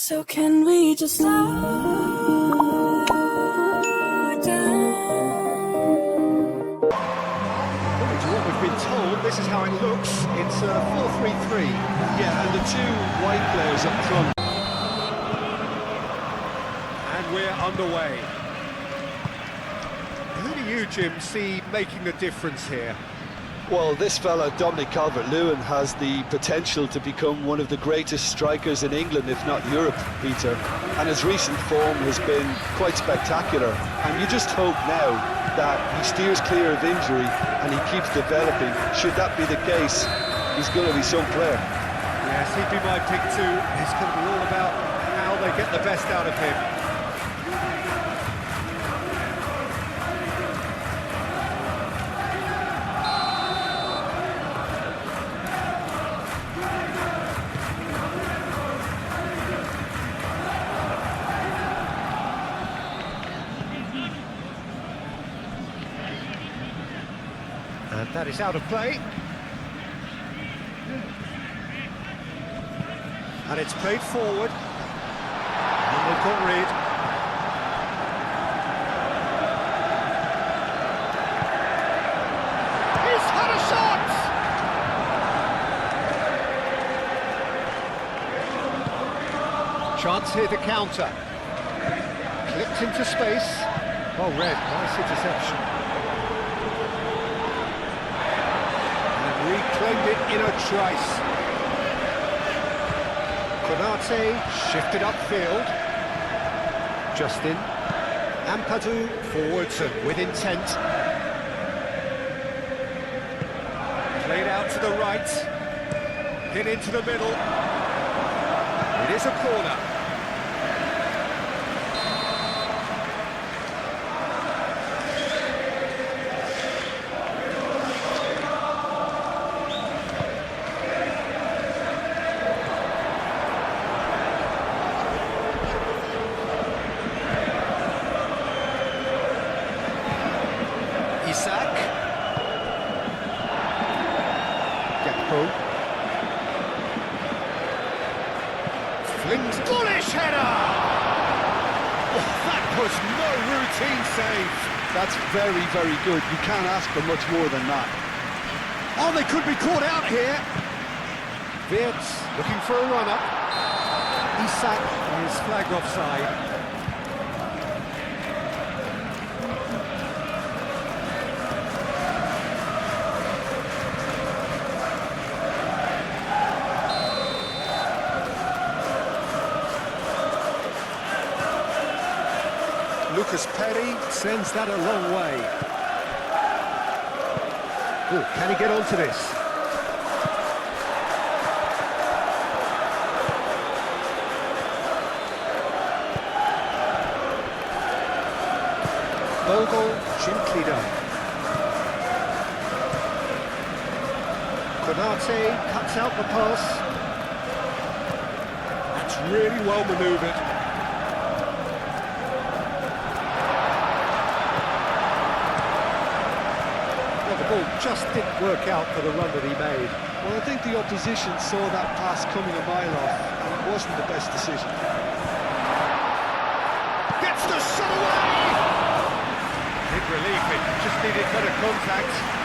So can we just slow down? According to what we've been told, this is how it looks. It's 4-3-3. Yeah, and the two wide players up front. And we're underway. Who do you, Jim, see making the difference here? Well, this fella, Dominic Calvert-Lewin, has the potential to become one of the greatest strikers in England, if not Europe, Peter. And his recent form has been quite spectacular. And you just hope now that he steers clear of injury and he keeps developing. Should that be the case, he's going to be some player. Yes, he'd be my pick too. It's going to be all about how they get the best out of him. And that is out of play. And it's played forward. And they've got rid. He's had a shot! Chance here to counter. Clipped into space. Oh, red, nice interception. Reclaimed it in a trice. Konate shifted upfield. Justin. Ampadu forwards and with intent. Played out to the right. Hit into the middle. It is a corner. Flings bullish header! Oh, that was no routine save. That's very, very good. You can't ask for much more than that. Oh, they could be caught out here. Wirtz looking for a run-up. Isak is flagged offside. Lucas Perry sends that a long way. Oh, can he get onto this? Bogle gently done. Konate cuts out the pass. That's really well manoeuvred. Just didn't work out for the run that he made. Well, I think the opposition saw that pass coming a mile off, and it wasn't the best decision. Gets the shot away! Big relief, it just needed better contact.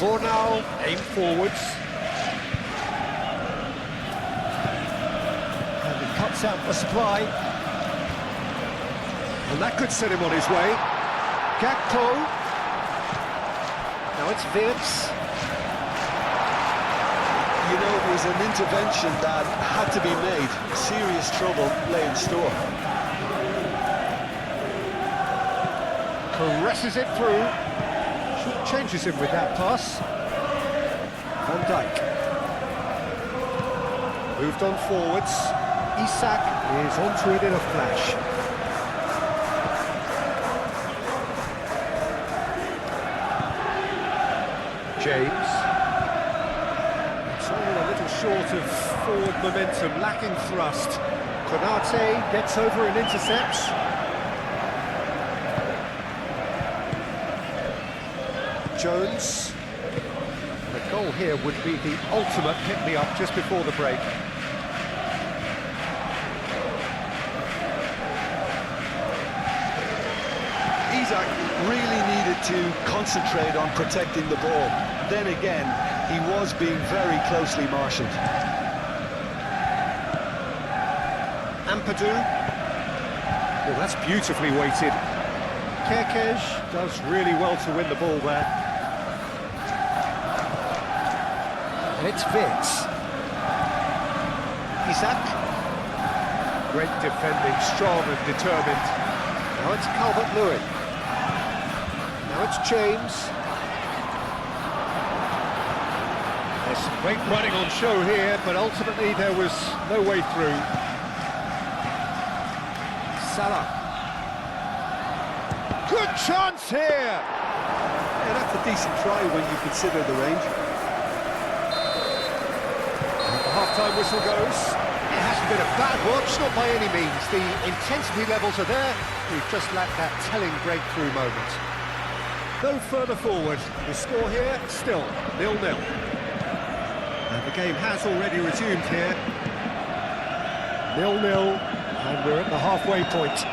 Bornau aim forwards. And he cuts out the supply. And that could set him on his way. Gakpo. Now it's Wirtz. You know, it was an intervention that had to be made. Serious trouble lay in store. Caresses it through. Changes him with that pass. Van Dijk. Moved on forwards. Isak is onto it in a flash. James. It's all a little short of forward momentum, lacking thrust. Konate gets over and intercepts. Jones. The goal here would be the ultimate pick-me-up just before the break. Isak really needed to concentrate on protecting the ball. Then again, he was being very closely marshalled. Ampadu. Well, that's beautifully weighted. Kerkez does really well to win the ball there. And it's Vitz. Isak. Great defending, strong and determined. Now it's Calvert-Lewin. Now it's James. There's some great running on show here, but ultimately there was no way through. Salah. Good chance here! Yeah, that's a decent try when you consider the range. The half-time whistle goes. It hasn't been a bad watch, not by any means. The intensity levels are there. We've just lacked that telling breakthrough moment. No further forward. The score here, still 0-0. And the game has already resumed here. 0-0, and we're at the halfway point.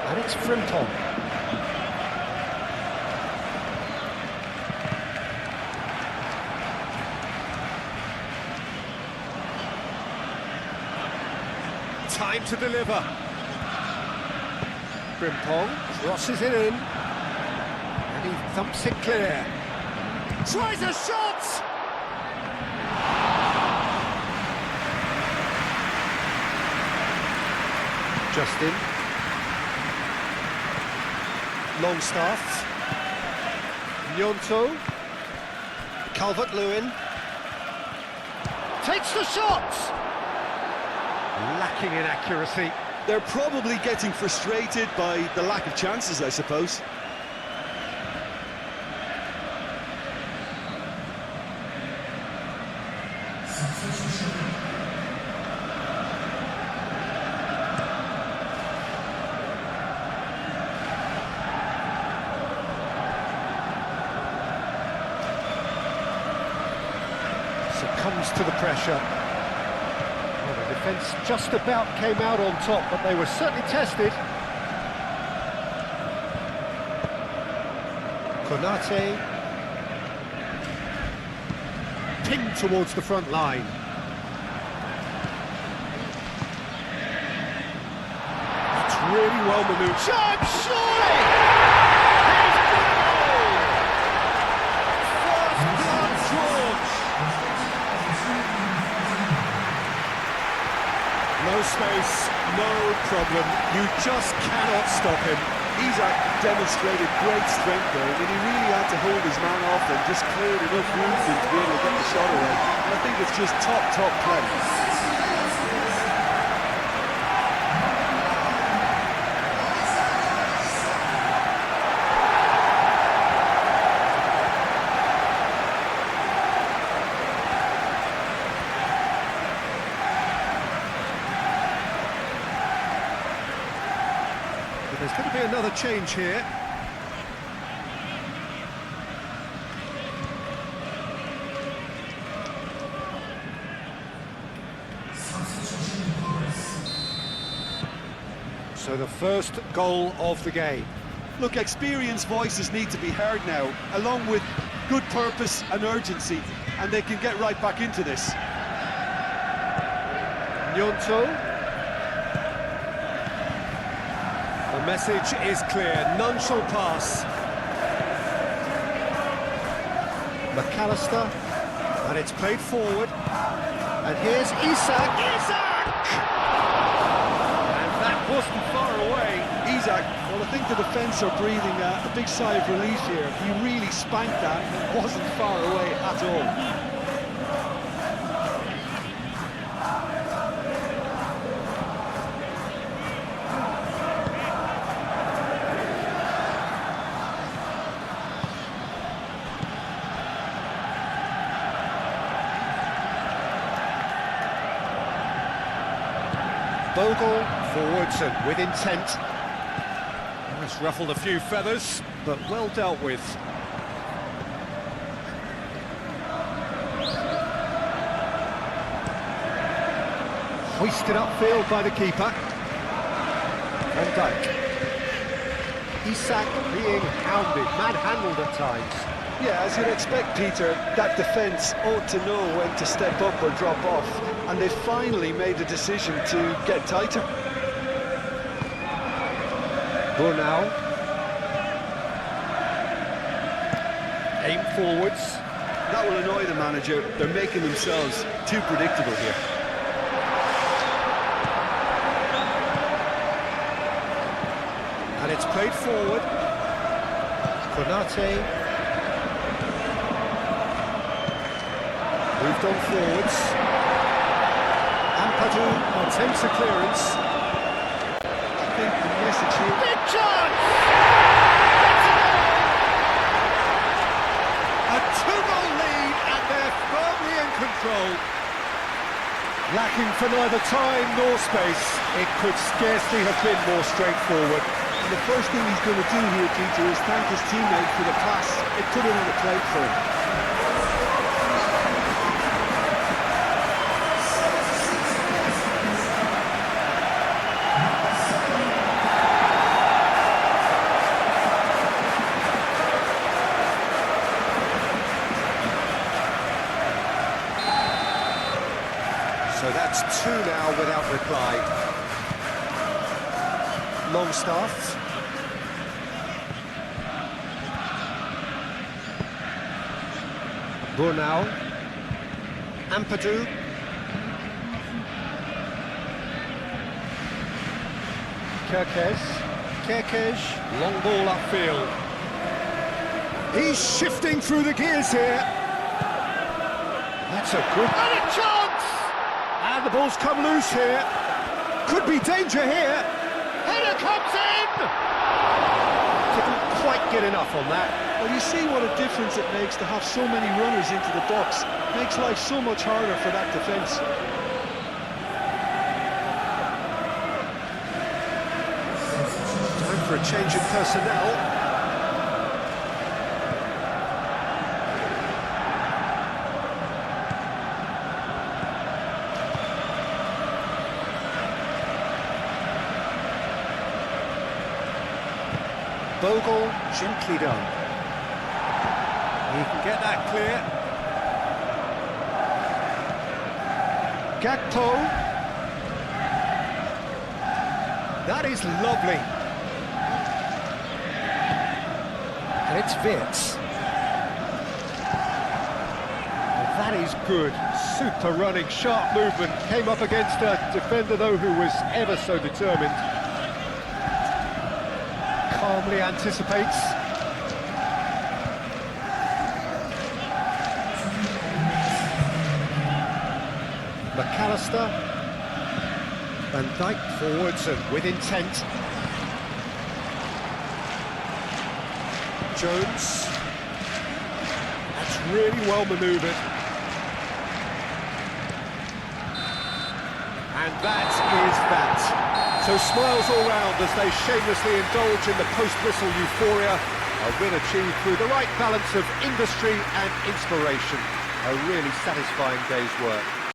And it's Frimpong. Time to deliver. Frimpong crosses it in. And he thumps it clear. Tries a shot! Justin. Longstaff. Gnonto. Calvert-Lewin. Takes the shot! Lacking in accuracy. They're probably getting frustrated by the lack of chances, I suppose. Succumbs to the pressure. Well, the defence just about came out on top, but they were certainly tested. Konate. Pinged towards the front line. That's really well manoeuvred. Chance, surely! He's got a goal! First blood, George! No space, no problem. You just cannot stop him. Isak demonstrated great strength there. I mean, he really had to hold his man off and just cleared enough room for him to be able to get the shot away. And I think it's just top play. But there's going to be another change here. So the first goal of the game. Look, experienced voices need to be heard now, along with good purpose and urgency, and they can get right back into this. Gnonto. The message is clear, none shall pass. McAllister, and it's played forward. And here's Isak. And that wasn't far away. Isak, well, I think the defence are breathing a big sigh of relief here. He really spanked that, and it wasn't far away at all. Bogle forwards and with intent. That's ruffled a few feathers, but well dealt with. Hoisted upfield by the keeper. Van Dijk. Isak being hounded, manhandled at times. Yeah, as you'd expect, Peter, that defence ought to know when to step up or drop off, and they finally made the decision to get tighter. Burnau. Aim forwards. That will annoy the manager. They're making themselves too predictable here. And it's played forward. Konate. Moved on forwards. Ampadu attempts a clearance. I think the message here... Big chance! A two-goal lead and they're firmly in control. Lacking for neither time nor space, it could scarcely have been more straightforward. And the first thing he's going to do here, Peter, is thank his teammate for the pass. It put it on the plate for him. So that's two now without reply. Longstaff. Burnau. Ampadu. Kerkez. Long ball upfield. He's shifting through the gears here. That's a good... And a chance! And the ball's come loose here. Could be danger here. Header comes in! Couldn't quite get enough on that. Well, you see what a difference it makes to have so many runners into the box. Makes life so much harder for that defence. Time for a change in personnel. Bogle, gently done. He can get that clear. Gakpo. That is lovely. And it's Vitz. Well, that is good. Super running, sharp movement. Came up against a defender, though, who was ever so determined. Calmly anticipates. McAllister. Van Dijk forwards and with intent. Jones. That's really well manoeuvred. And that is that. So smiles all round as they shamelessly indulge in the post-whistle euphoria. A win achieved through the right balance of industry and inspiration. A really satisfying day's work.